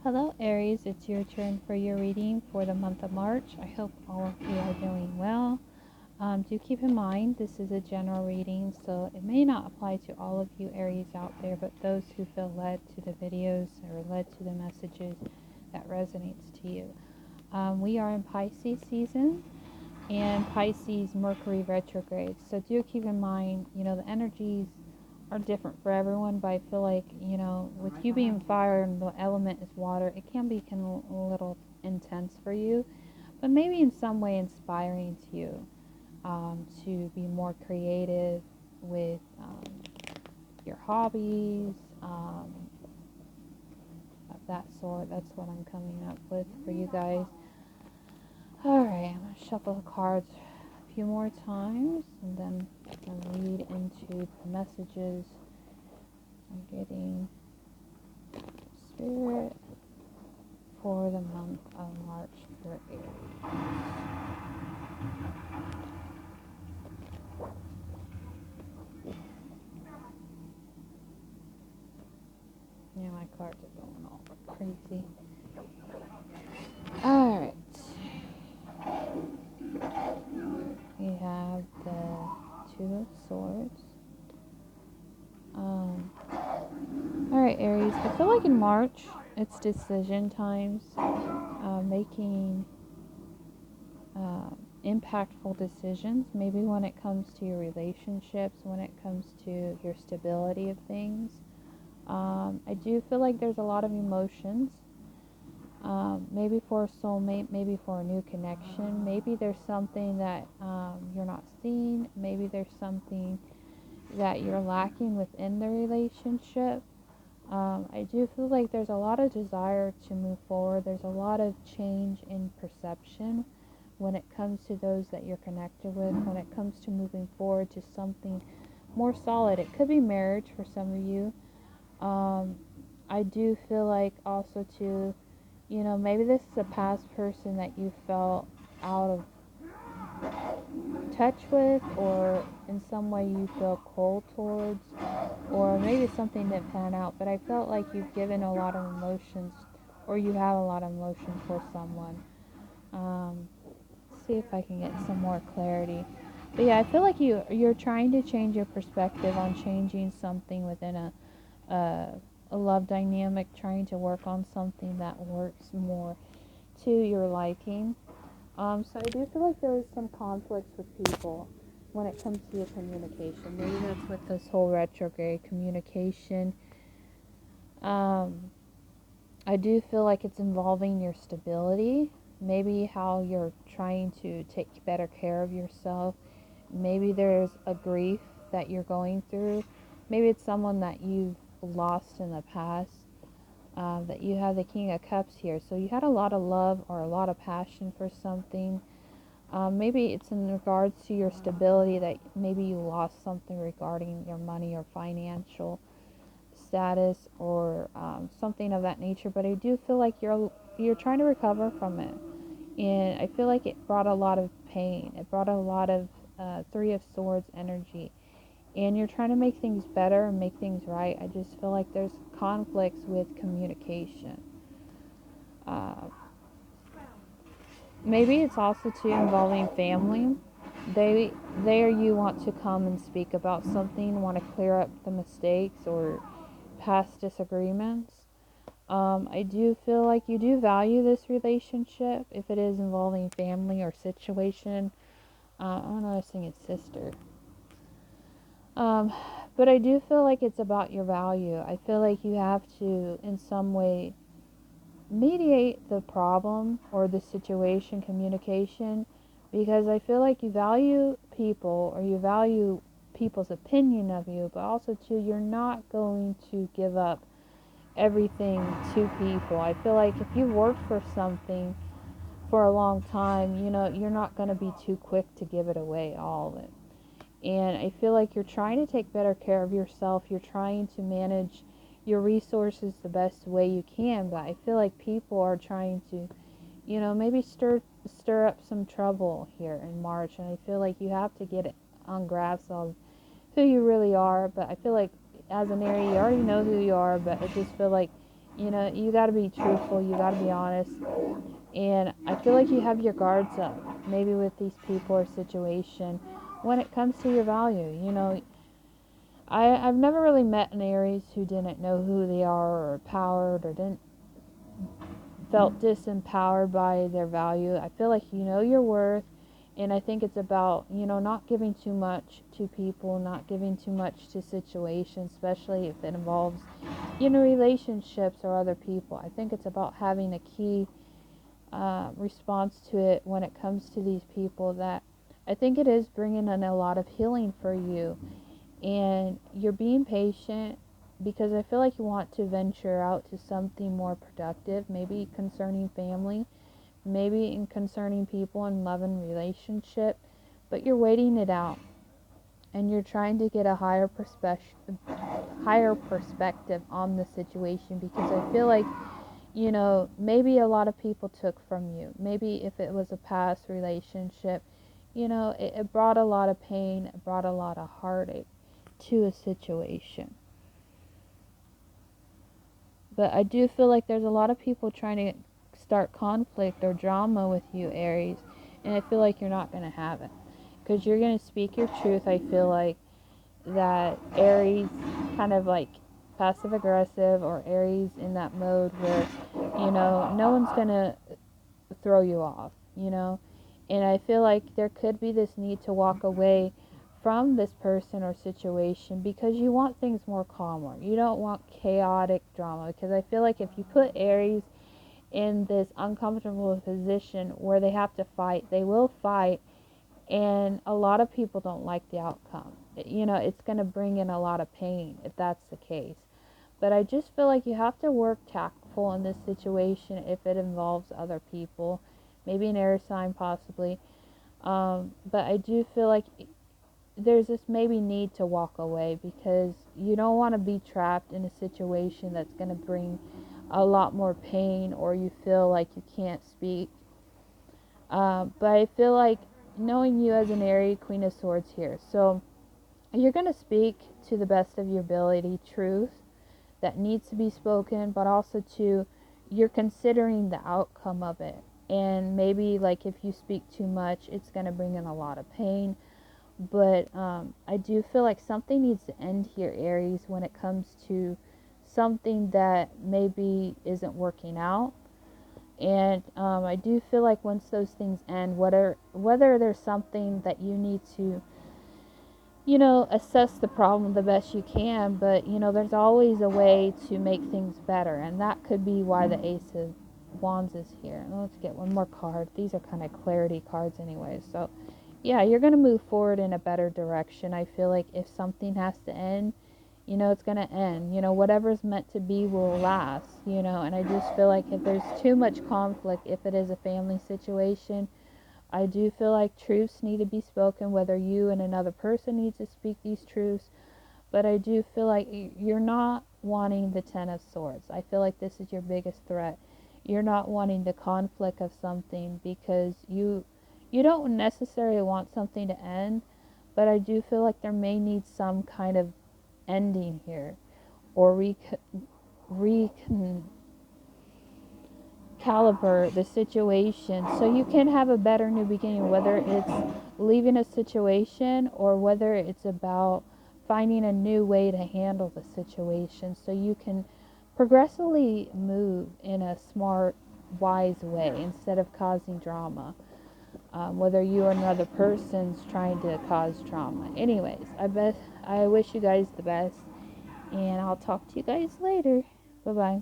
Hello Aries, it's your turn for your reading for the month of March. I hope all of you are doing well. Do keep in mind this is a general reading, so it may not apply to all of you Aries out there, but those who feel led to the videos or led to the messages that resonates to you. We are in Pisces season and Pisces Mercury retrograde, so do keep in mind, the energies are different for everyone, but I feel like, with you being fire and the element is water, it can be a little intense for you, but maybe in some way inspiring to you, to be more creative with your hobbies, of that sort. That's what I'm coming up with for you guys. Alright, I'm going to shuffle the cards a few more times, and then I'll read into the messages I'm getting Spirit for the month of March for Aries. Yeah, my cards are going all crazy. Alright. We have the Two of Swords. Alright, Aries. I feel like in March, it's decision times. Making impactful decisions. Maybe when it comes to your relationships, when it comes to your stability of things. I do feel like there's a lot of emotions. Maybe for a soulmate, maybe for a new connection. Maybe there's something that you're not seeing. Maybe there's something that you're lacking within the relationship. I do feel like there's a lot of desire to move forward. There's a lot of change in perception when it comes to those that you're connected with, when it comes to moving forward to something more solid. It could be marriage for some of you. I do feel like also too, maybe this is a past person that you felt out of touch with, or in some way you feel cold towards, or maybe something didn't pan out, but I felt like you've given a lot of emotions, or you have a lot of emotion for someone. See if I can get some more clarity. But yeah, I feel like you're trying to change your perspective on changing something within a love dynamic, trying to work on something that works more to your liking. So I do feel like there is some conflicts with people when it comes to your communication. Maybe that's with this whole retrograde communication. I do feel like it's involving your stability. Maybe how you're trying to take better care of yourself. Maybe there's a grief that you're going through. Maybe it's someone that you've lost in the past. That you have the King of Cups here. So you had a lot of love or a lot of passion for something. Maybe it's in regards to your stability, that maybe you lost something regarding your money or financial status, or something of that nature. But I do feel like you're trying to recover from it, and I feel like it brought a lot of pain. It brought a lot of Three of Swords energy, and you're trying to make things better and make things right. I just feel like there's conflicts with communication. Maybe it's also too involving family. There you want to come and speak about something, want to clear up the mistakes or past disagreements. I do feel like you do value this relationship if it is involving family or situation. I'm noticing it's sister. But I do feel like it's about your value. I feel like you have to, in some way, mediate the problem or the situation, communication, because I feel like you value people, or you value people's opinion of you, but also too, you're not going to give up everything to people. I feel like if you've worked for something for a long time, you're not going to be too quick to give it away, all of it. And I feel like you're trying to take better care of yourself. You're trying to manage your resources the best way you can, but I feel like people are trying to, maybe stir up some trouble here in March, and I feel like you have to get it on grasp of who you really are. But I feel like as an Aries, you already know who you are, but I just feel like You know, you got to be truthful, you got to be honest. And I feel like you have your guards up, maybe with these people or situation, when it comes to your value. You know, I've never really met an Aries who didn't know who they are, or empowered, or didn't felt disempowered by their value. I feel like you know your worth, and I think it's about, you know, not giving too much to people, not giving too much to situations, especially if it involves, you know, relationships or other people. I think it's about having a key response to it when it comes to these people, that I think it is bringing in a lot of healing for you. And you're being patient because I feel like you want to venture out to something more productive, maybe concerning family, maybe in concerning people in love and relationship, but you're waiting it out and you're trying to get a higher perspective on the situation, because I feel like, you know, maybe a lot of people took from you. Maybe if it was a past relationship, you know, it brought a lot of pain, it brought a lot of heartache to a situation. But I do feel like there's a lot of people trying to start conflict or drama with you, Aries, and I feel like you're not going to have it. Because you're going to speak your truth. I feel like that Aries kind of like passive aggressive, or Aries in that mode where, you know, no one's going to throw you off, you know. And I feel like there could be this need to walk away from this person or situation because you want things more calmer. You don't want chaotic drama, because I feel like if you put Aries in this uncomfortable position where they have to fight, they will fight, and a lot of people don't like the outcome. You know, it's going to bring in a lot of pain if that's the case. But I just feel like you have to work tactful in this situation if it involves other people, maybe an air sign possibly. But I do feel like there's this maybe need to walk away because you don't want to be trapped in a situation that's going to bring a lot more pain, or you feel like you can't speak. But I feel like, knowing you as an Aries, Queen of Swords here, so you're going to speak to the best of your ability truth that needs to be spoken, but also to, you're considering the outcome of it. And maybe like if you speak too much, it's going to bring in a lot of pain. But I do feel like something needs to end here, Aries, when it comes to something that maybe isn't working out. And I do feel like once those things end, whether there's something that you need to, you know, assess the problem the best you can, but, you know, there's always a way to make things better, and that could be why the Ace of Wands is here. And let's get one more card. These are kind of clarity cards anyway, so yeah, you're going to move forward in a better direction. I feel like if something has to end, you know, it's going to end. You know, whatever's meant to be will last, you know, and I just feel like if there's too much conflict, if it is a family situation, I do feel like truths need to be spoken, whether you and another person need to speak these truths. But I do feel like you're not wanting the Ten of Swords. I feel like this is your biggest threat. You're not wanting the conflict of something because you don't necessarily want something to end, but I do feel like there may need some kind of ending here, or recalibrate the situation so you can have a better new beginning, whether it's leaving a situation or whether it's about finding a new way to handle the situation so you can progressively move in a smart, wise way instead of causing drama. Whether you or another person's trying to cause trauma. Anyways, I wish you guys the best, and I'll talk to you guys later. Bye bye.